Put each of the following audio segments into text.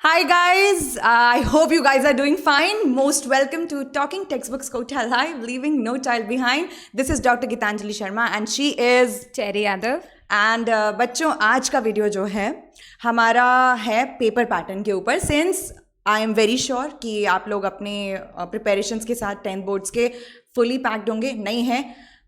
Hi guys, I hope you guys are doing fine. Most welcome to Talking Textbooks Kota Live, leaving no child behind. This is Dr. Gitanjali Sharma and she is cherry Yadav and बच्चों आज का video जो है हमारा है paper pattern के ऊपर since I am very sure कि आप लोग अपने प्रिपरेशंस के साथ 10th बोर्ड्स के फुली पैक्ड होंगे नहीं है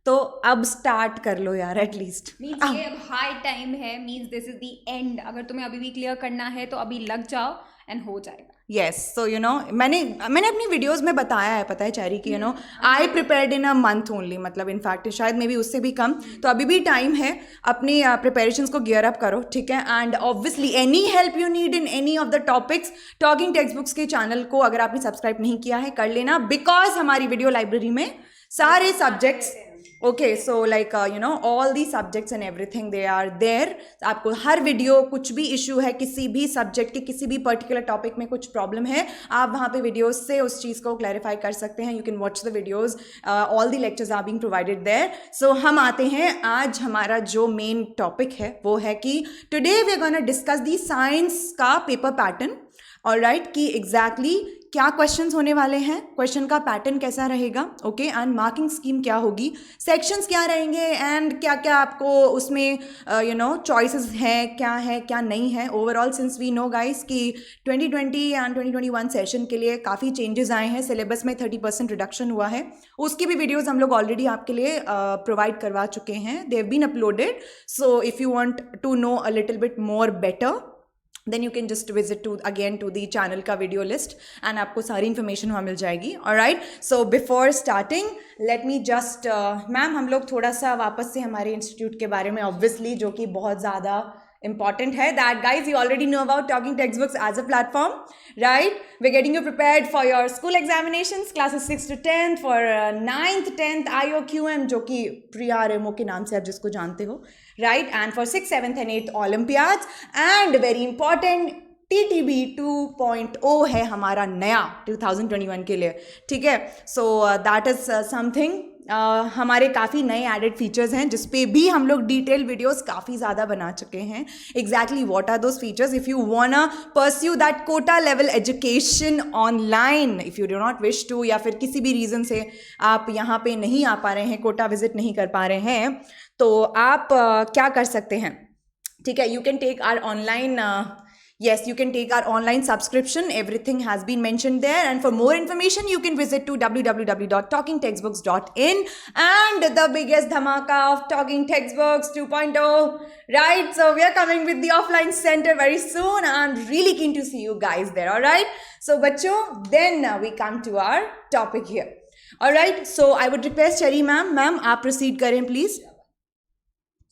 तो अब स्टार्ट कर लो यार एटलीस्ट मीन्स ये अब हाई टाइम है means this is the end अगर तुम्हें अभी भी क्लियर करना है तो अभी लग जाओ एंड हो जाएगा यस सो यू नो मैंने अपनी वीडियोस में बताया है पता है चैरी कि you know I prepared in a month only मतलब इनफैक्ट शायद मे बी उससे भी कम तो अभी भी टाइम है अपनी प्रिपरेशंस को गियर अप करो ठीक है and obviously any help you need in any of the topics talking text books के चैनल को अगर आपने सब्सक्राइब नहीं किया है कर लेना बिकॉज हमारी वीडियो लाइब्रेरी में सारे subjects okay so like you know all the subjects and everything they are there आपको हर वीडियो कुछ भी इशू है किसी भी सब्जेक्ट के किसी भी पर्टिकुलर टॉपिक में कुछ प्रॉब्लम है आप वहाँ पे वीडियोस से उस चीज़ को क्लैरिफाई कर सकते हैं you can watch the videos all the lectures are being provided there so हम आते हैं आज हमारा जो मेन टॉपिक है वो है कि today we are gonna discuss the science का पेपर पैटर्न ऑलराइट कि एग्जैक्टली क्या क्वेश्चंस होने वाले हैं क्वेश्चन का पैटर्न कैसा रहेगा ओके एंड मार्किंग स्कीम क्या होगी सेक्शंस क्या रहेंगे एंड क्या क्या आपको उसमें यू नो चॉइसेस हैं क्या नहीं है overall since we know guys कि 2020 एंड 2021 सेशन के लिए काफ़ी चेंजेस आए हैं सिलेबस में 30% रिडक्शन हुआ है उसकी भी वीडियोज़ हम लोग ऑलरेडी आपके लिए प्रोवाइड करवा चुके हैं they have been uploaded so if you want to know a little bit more better then you can just visit to the channel का video list and आपको सारी information वहाँ मिल जाएगी alright so before starting let me just ma'am हम लोग थोड़ा सा वापस से हमारे इंस्टीट्यूट के बारे में obviously जो कि बहुत ज़्यादा important है that guys you already know about Talking Textbooks as a platform right we're getting you prepared for your school examinations classes 6 to 10th for 9th 10th IOQM जो कि pre-RMO के नाम से आप जिसको जानते हो right and for 6th 7th and 8th Olympiads and very important TTB 2.0 है हमारा नया 2021 के लिए ठीक है so that is something हमारे काफ़ी नए एडेड फीचर्स हैं जिस पे भी हम लोग डिटेल वीडियोस काफ़ी ज़्यादा बना चुके हैं exactly what are those features if you wanna pursue that Kota level education online if you do not wish to या फिर किसी भी रीज़न से आप यहाँ पे नहीं आ पा रहे हैं कोटा विजिट नहीं कर पा रहे हैं तो आप क्या कर सकते हैं ठीक है you can take our online Yes, you can take our online subscription. Everything has been mentioned there. And for more information, you can visit to www.talkingtextbooks.in and the biggest dhamaka of Talking Textbooks 2.0. Right? So we are coming with the offline center very soon. I'm really keen to see you guys there. All right? So, bachcho, then we come to our topic here. All right? So I would request Cherry ma'am, आप proceed करें please.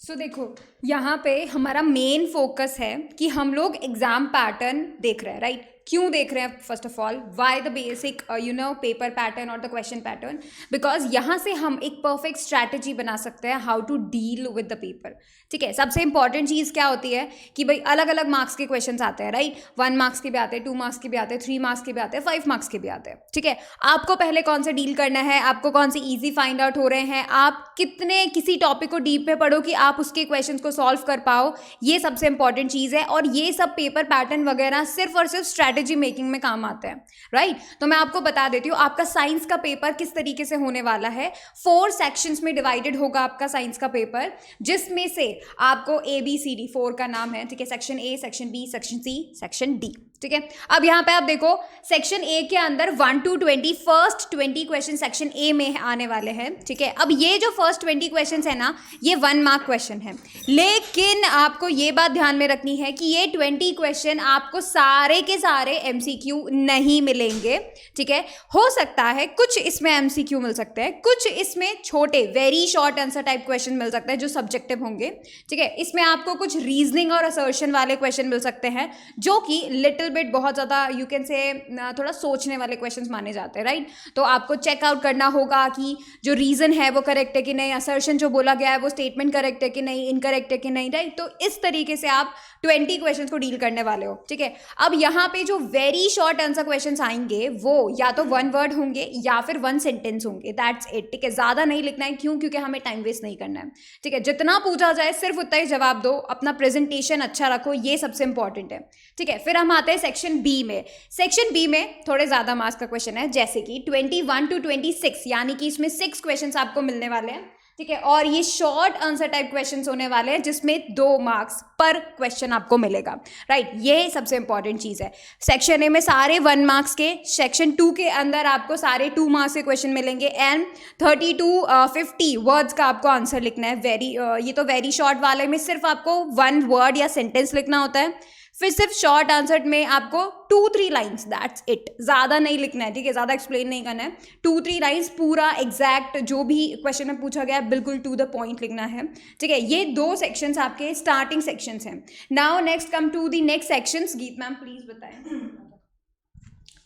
सो देखो यहाँ पे हमारा main focus है कि हम लोग एग्जाम पैटर्न देख रहे हैं राइट क्यों देख रहे हैं first of all why the basic you know paper pattern और द क्वेश्चन पैटर्न बिकॉज यहाँ से हम एक परफेक्ट स्ट्रैटेजी बना सकते हैं how to deal with the paper ठीक है सबसे इंपॉर्टेंट चीज़ क्या होती है कि भाई अलग अलग मार्क्स के क्वेश्चन आते हैं राइट 1 मार्क्स के भी आते हैं 2 मार्क्स के भी आते हैं 3 मार्क्स के भी आते हैं 5 मार्क्स के भी आते हैं ठीक है आपको पहले कौन से डील करना है आपको कौन से ईजी फाइंड आउट हो रहे हैं आप कितने किसी टॉपिक को डीप में पढ़ो कि आप उसके क्वेश्चन को सॉल्व कर पाओ ये सबसे इंपॉर्टेंट चीज़ है और ये सब पेपर पैटर्न वगैरह सिर्फ और सिर्फ स्ट्रैटेजी मेकिंग में काम आते हैं राइट तो मैं आपको बता देती हूँ आपका साइंस का पेपर किस तरीके से होने वाला है 4 सेक्शंस में डिवाइडेड होगा आपका साइंस का पेपर जिसमें से आपको ABCD 4 का नाम है ठीक है section A section B section C section D ठीक है अब यहाँ पे आप देखो सेक्शन A के अंदर 1 to 20 first 20 question section A में आने वाले हैं ठीक है अब ये जो फर्स्ट 20 क्वेश्चन है ना ये 1 मार्क क्वेश्चन है लेकिन आपको ये बात ध्यान में रखनी है कि ये 20 क्वेश्चन आपको सारे के सारे MCQ नहीं मिलेंगे ठीक है हो सकता है कुछ इसमें MCQ मिल सकते हैं कुछ इसमें छोटे very short answer type question मिल सकते हैं जो सब्जेक्टिव होंगे ठीक है इसमें आपको कुछ रीजनिंग और असर्शन वाले क्वेश्चन मिल सकते हैं जो कि लिटिल बिट बहुत ज़्यादा यू कैन से थोड़ा सोचने वाले क्वेश्चंस माने जाते हैं राइट तो आपको चेकआउट करना होगा कि जो रीज़न है वो करेक्ट है कि नहीं असर्शन जो बोला गया है वो स्टेटमेंट करेक्ट है कि नहीं इनकरेक्ट है कि नहीं राइट तो इस तरीके से आप 20 क्वेश्चंस को डील करने वाले हो ठीक है अब यहाँ पे जो वेरी शॉर्ट आंसर क्वेश्चंस आएंगे वो या तो 1 वर्ड होंगे या फिर 1 सेंटेंस होंगे दैट्स इट ठीक है ज़्यादा नहीं लिखना है क्यों क्योंकि हमें टाइम वेस्ट नहीं करना है ठीक है जितना पूछा जाए सिर्फ उतना ही जवाब दो अपना प्रेजेंटेशन अच्छा रखो ये सबसे इंपॉर्टेंट है ठीक है फिर हम आते हैं सेक्शन बी में। सेक्शन बी में थोड़े ज़्यादा मार्क्स का क्वेश्चन है, जैसे कि 21 to 26, यानी कि इसमें 6 क्वेश्चन आपको मिलने वाले हैं, ठीक है। और ये शॉर्ट आंसर टाइप क्वेश्चंस होने वाले हैं जिसमें 2 मार्क्स पर क्वेश्चन आपको मिलेगा, राइट। ये सबसे इंपॉर्टेंट चीज़ है। सेक्शन ए में सारे 1 मार्क्स के, सेक्शन 2 के अंदर आपको सारे 2 मार्क्स के क्वेश्चन मिलेंगे एंड 30 to 50 वर्ड्स का आपको आंसर लिखना है। ये तो वेरी शॉर्ट वाले में सिर्फ आपको 1 वर्ड या सेंटेंस लिखना होता है, फिर सिर्फ शॉर्ट आंसर में आपको 2-3 लाइन्स, दैट्स इट, ज़्यादा नहीं लिखना है, ठीक है, ज़्यादा एक्सप्लेन नहीं करना है। 2-3 लाइन्स पूरा एग्जैक्ट जो भी क्वेश्चन में पूछा गया है बिल्कुल टू द पॉइंट लिखना है, ठीक है। ये 2 सेक्शंस आपके स्टार्टिंग सेक्शंस हैं। Now next come to the next sections. Geet ma'am please बताएं।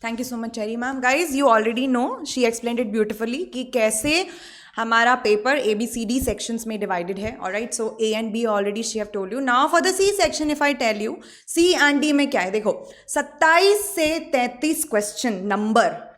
Thank you so much Cherry ma'am. Guys you already know, she explained it beautifully कि कैसे हमारा पेपर ABCD सेक्शंस में डिवाइडेड है। Alright, so A and B already she have told you. Now for the C section if I tell you, C and D में क्या है, देखो 27 से 33 क्वेश्चन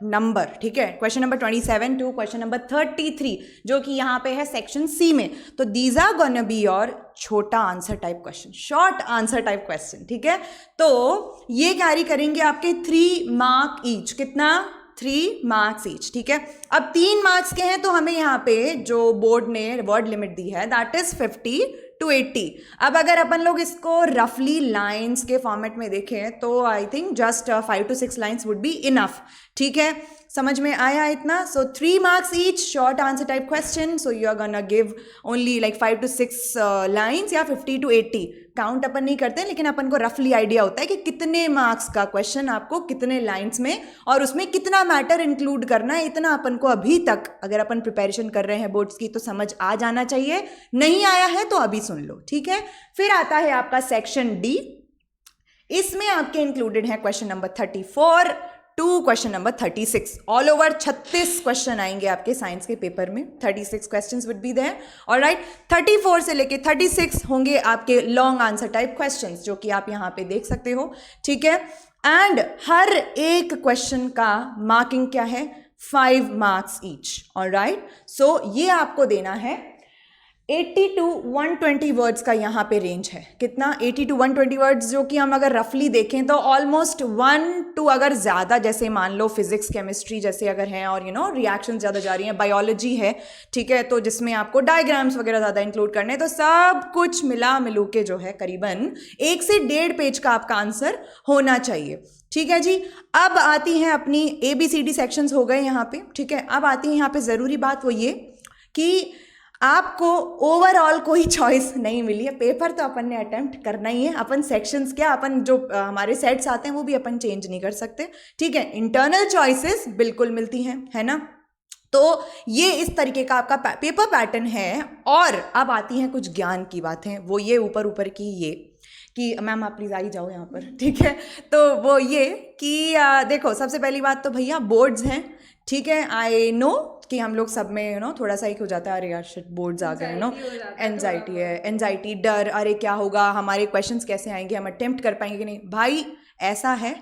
नंबर, ठीक है। Question number 27 to question number 33 जो कि यहाँ पे है सेक्शन C में। तो these are gonna be your छोटा answer type question, short answer type question, ठीक है। तो ये कैरी करेंगे आपके 3 मार्क ईच। कितना? 3 मार्क्स ईच, ठीक है। अब 3 मार्क्स के हैं तो हमें यहाँ पे जो बोर्ड ने वर्ड लिमिट दी है दैट इज 50 to 80। अब अगर अपन लोग इसको रफली लाइन्स के फॉर्मेट में देखें तो I think just 5 to 6 lines would be enough, ठीक है। समझ में आया इतना? So 3 marks each, short answer type question. So you are gonna give only like 5 to 6 lines या 50 to 80। काउंट अपन नहीं करते लेकिन अपन को रफली आइडिया होता है कि कितने मार्क्स का क्वेश्चन आपको कितने लाइन्स में और उसमें कितना मैटर इंक्लूड करना है। इतना अपन को अभी तक अगर अपन प्रिपरेशन कर रहे हैं बोर्ड्स की तो समझ आ जाना चाहिए। नहीं आया है तो अभी सुन लो, ठीक है। फिर आता है आपका सेक्शन डी। इसमें आपके इंक्लूडेड है question number 34 to question number 36। All over 36 question आएंगे आपके साइंस के पेपर में। 36 questions would be there, alright. 34 से लेके 36 होंगे आपके लॉन्ग आंसर टाइप क्वेश्चंस जो कि आप यहाँ पे देख सकते हो, ठीक है। एंड हर एक क्वेश्चन का मार्किंग क्या है? 5 मार्क्स ईच, ऑलराइट। सो ये आपको देना है 80 to 120 वर्ड्स का यहाँ पे रेंज है। कितना? 80 to 120 वर्ड्स, जो कि हम अगर रफली देखें तो ऑलमोस्ट 1 to, अगर ज़्यादा जैसे मान लो फिजिक्स केमिस्ट्री जैसे अगर हैं और रिएक्शन ज़्यादा जा रही हैं, बायोलॉजी है, ठीक है, तो जिसमें आपको डायग्राम्स वगैरह ज़्यादा इंक्लूड करने हैं, तो सब कुछ मिला मिलू के जो है करीबन 1 से 1.5 पेज का आपका आंसर होना चाहिए, ठीक है जी। अब आती हैं अपनी ABCD सेक्शंस हो गए यहाँ पे, ठीक है। अब आती है यहाँ पे ज़रूरी बात, वो ये कि आपको ओवरऑल कोई चॉइस नहीं मिली है। पेपर तो अपन ने अटेम्प्ट करना ही है। अपन सेक्शंस क्या, अपन जो हमारे सेट्स आते हैं वो भी अपन चेंज नहीं कर सकते, ठीक है। इंटरनल चॉइसेस बिल्कुल मिलती हैं, है ना। तो ये इस तरीके का आपका पेपर पैटर्न है। और अब आती हैं कुछ ज्ञान की बातें, वो ये ऊपर की ये कि मैम आप प्लीज़ आई जाओ यहाँ पर, ठीक है। तो वो ये कि देखो सबसे पहली बात तो भैया बोर्ड्स हैं, ठीक है। आई नो कि हम लोग सब में थोड़ा सा एक हो जाता है, अरे यार शिट बोर्ड्स आ गए, एंजाइटी है, एंजाइटी, डर, अरे क्या होगा, हमारे क्वेश्चंस कैसे आएंगे, हम अटेम्प्ट कर पाएंगे कि नहीं। भाई ऐसा है,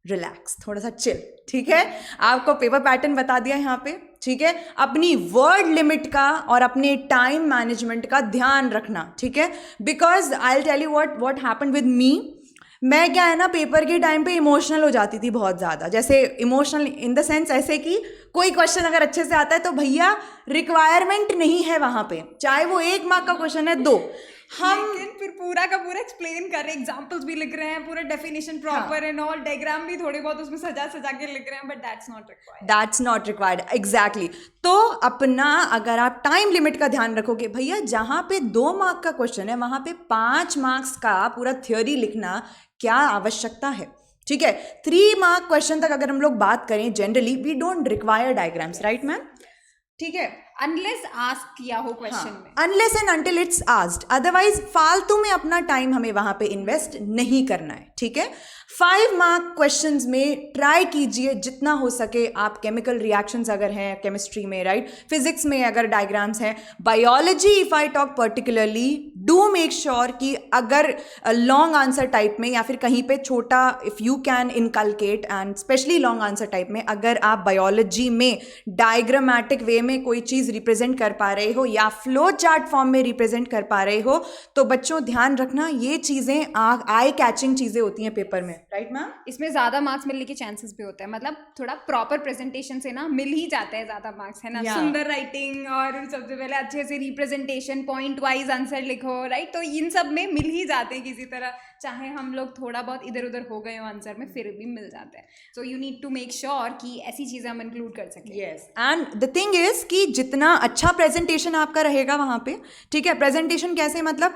रिलैक्स, थोड़ा सा चिल, ठीक है। आपको पेपर पैटर्न बता दिया यहाँ पे, ठीक है। अपनी वर्ड लिमिट का और अपने टाइम मैनेजमेंट का ध्यान रखना, ठीक है। Because I will tell you what happened with me. मैं क्या है ना, पेपर के टाइम पे इमोशनल हो जाती थी बहुत ज़्यादा। जैसे इमोशनल इन द सेंस ऐसे कि कोई क्वेश्चन अगर अच्छे से आता है तो भैया रिक्वायरमेंट नहीं है वहाँ पे, चाहे वो 1 मार्क का क्वेश्चन है 2, हम लेकिन फिर पूरा का पूरा एक्सप्लेन कर रहे हैं, एग्जांपल्स भी लिख रहे हैं, पूरा definition proper and all, diagram भी थोड़े बहुत उसमें सजा के लिख रहे हैं, but that's not required, exactly. तो अपना अगर आप टाइम लिमिट का ध्यान रखोगे भैया, जहाँ पे 2 मार्क का क्वेश्चन है वहाँ पे 5 मार्क्स का पूरा थ्योरी लिखना क्या आवश्यकता है, ठीक है। 3 मार्क क्वेश्चन तक अगर हम लोग बात करें, generally we don't require diagrams, right ma'am, ठीक है। अनलेस आस्क किया हो क्वेश्चन में, unless and until it's asked, otherwise फालतू में अपना टाइम हमें वहां पे इन्वेस्ट नहीं करना है, ठीक है। 5 मार्क क्वेश्चंस में ट्राई कीजिए जितना हो सके आप। केमिकल रिएक्शंस अगर हैं केमिस्ट्री में, राइट, फिजिक्स में अगर डायग्राम्स हैं, biology if I talk particularly, do make sure कि अगर लॉन्ग आंसर टाइप में या फिर कहीं पे छोटा, if you can inculcate, and specially long answer type में अगर आप बायोलॉजी में डायग्रामेटिक वे में कोई चीज़ चीज़ रिप्रेजेंट कर पा रहे हो या फ्लो चार्ट फॉर्म में रिप्रेजेंट कर पा रहे हो, तो बच्चों ध्यान रखना ये चीज़ें आई कैचिंग चीज़ें होती हैं पेपर में, राइट मैम? इसमें ज़्यादा मार्क्स मिलने के चांसेस भी होते हैं, मतलब थोड़ा प्रॉपर प्रेजेंटेशन से ना मिल ही जाते हैं ज़्यादा मार्क्स, है ना? Yeah. सुंदर राइटिंग और सबसे पहले अच्छे से रिप्रेजेंटेशन, पॉइंट वाइज आंसर लिखो, राइट? तो इन सब में मिल ही जाते हैं किसी तरह, चाहे हम लोग थोड़ा बहुत इधर उधर हो गए हो आंसर में, फिर भी मिल जाते हैं. So you need to make sure कि ऐसी चीज़ें हम इंक्लूड कर सकें. Yes, and the thing is कि जितना अच्छा प्रेजेंटेशन आपका रहेगा वहाँ पे, ठीक है, प्रेजेंटेशन कैसे, मतलब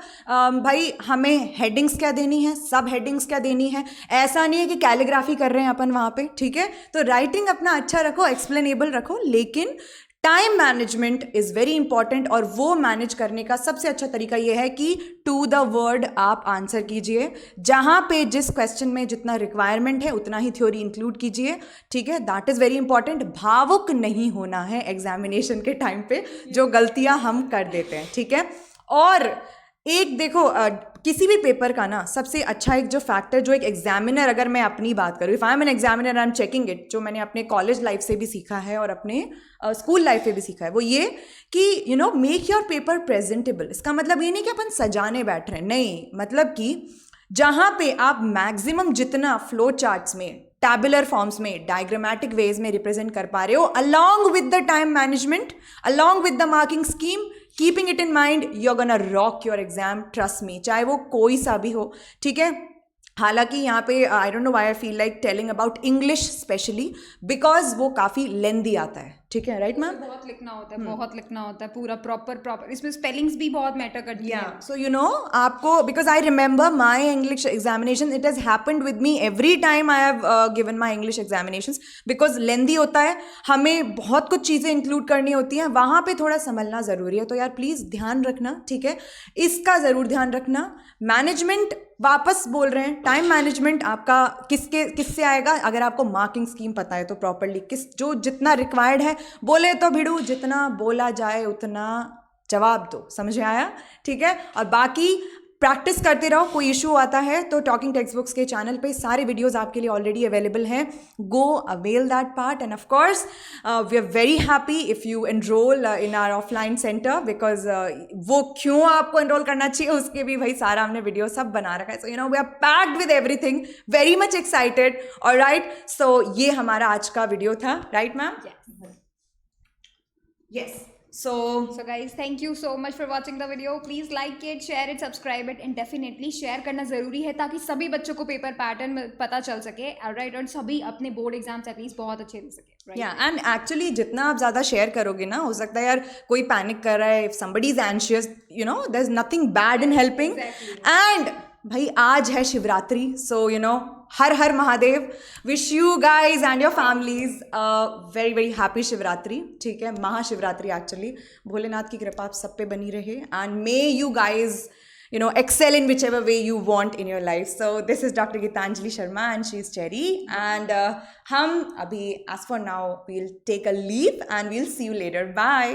भाई हमें हेडिंग्स क्या देनी है, सब हेडिंग्स क्या देनी है, ऐसा नहीं है कि कैलीग्राफी कर रहे हैं अपन वहाँ पे, ठीक है? तो राइटिंग अपना अच्छा रखो, एक्सप्लेनेबल रखो, लेकिन time management is very important, और वो मैनेज करने का सबसे अच्छा तरीका ये है कि टू द वर्ड आप आंसर कीजिए, जहाँ पे जिस क्वेश्चन में जितना रिक्वायरमेंट है उतना ही थ्योरी इंक्लूड कीजिए, ठीक है? That is very important. भावुक नहीं होना है एग्जामिनेशन के टाइम पे, जो गलतियाँ हम कर देते हैं, ठीक है? और एक देखो किसी भी पेपर का ना सबसे अच्छा एक जो फैक्टर, जो एक एग्जामिनर, अगर मैं अपनी बात करूँ, if I am an examiner I am checking it, जो मैंने अपने कॉलेज लाइफ से भी सीखा है और अपने स्कूल लाइफ से भी सीखा है, वो ये कि you know make your paper presentable. इसका मतलब ये नहीं कि अपन सजाने बैठ रहे हैं, नहीं, मतलब कि जहाँ पे आप मैक्सिमम जितना फ्लो चार्ट्स में, टैबुलर फॉर्म्स में, डायग्रामेटिक वेज में रिप्रेजेंट कर पा रहे हो, along with the time management, along with the marking scheme, keeping it in mind, you are gonna rock your exam, trust me, चाहे वो कोई सा भी हो, ठीक है? हालांकि यहाँ पे I don't know why I feel like telling about English specially, because वो काफ़ी लेंदी आता है, ठीक है, राइट मैम? बहुत लिखना होता है, बहुत लिखना होता है, पूरा प्रॉपर, इसमें स्पेलिंग्स भी बहुत मैटर करती है. सो यू नो आपको, because I remember my English examination, it has happened with me every time I have given my English examinations, because lengthy होता है, हमें बहुत कुछ चीज़ें इंक्लूड करनी होती हैं, वहाँ पे थोड़ा संभलना ज़रूरी है. तो यार प्लीज़ ध्यान रखना, ठीक है, इसका ज़रूर ध्यान रखना. मैनेजमेंट वापस बोल रहे हैं, टाइम मैनेजमेंट आपका किससे आएगा? अगर आपको मार्किंग स्कीम पता है तो प्रॉपरली जो जितना रिक्वायर्ड है, बोले तो भिड़ू, जितना बोला जाए उतना जवाब दो, समझ में आया? ठीक है, और बाकी प्रैक्टिस करते रहो. कोई इशू आता है तो टॉकिंग टेक्स्ट बुक्स के चैनल पे सारे वीडियोस आपके लिए ऑलरेडी अवेलेबल हैं. Go avail that part, and of course we are very happy if you enroll in our offline centre, because वो क्यों आपको एनरोल करना चाहिए उसके भी भाई सारा हमने वीडियो सब बना रखा है. So you know we are packed with everything, very much excited. Alright, so ये हमारा आज का वीडियो था, right ma'am? Yes. So guys, thank you so much for watching the video. Please like it, share it, subscribe it, and definitely share करना ज़रूरी है ताकि सभी बच्चों को पेपर पैटर्न पता चल सके, alright, और सभी अपने बोर्ड एग्जाम्स एटलीस्ट बहुत अच्छे दे सके. या एंड एक्चुअली जितना आप ज़्यादा शेयर करोगे ना, हो सकता है यार कोई पैनिक कर रहा है, if somebody is anxious, you know there is nothing bad in helping. And भाई आज है शिवरात्रि, सो यू नो हर हर Mahadev. Wish you guys and your families very very happy Shivratri, ठीक है, महाशिवरात्रि एक्चुअली. भोलेनाथ की कृपा आप सब पे बनी रहे, and may you guys you know excel in whichever way you want in your life. So this is Dr. Gitanjali Sharma and she's Cherry, and hum abhi as for now we'll take a leave and we'll see you later. Bye.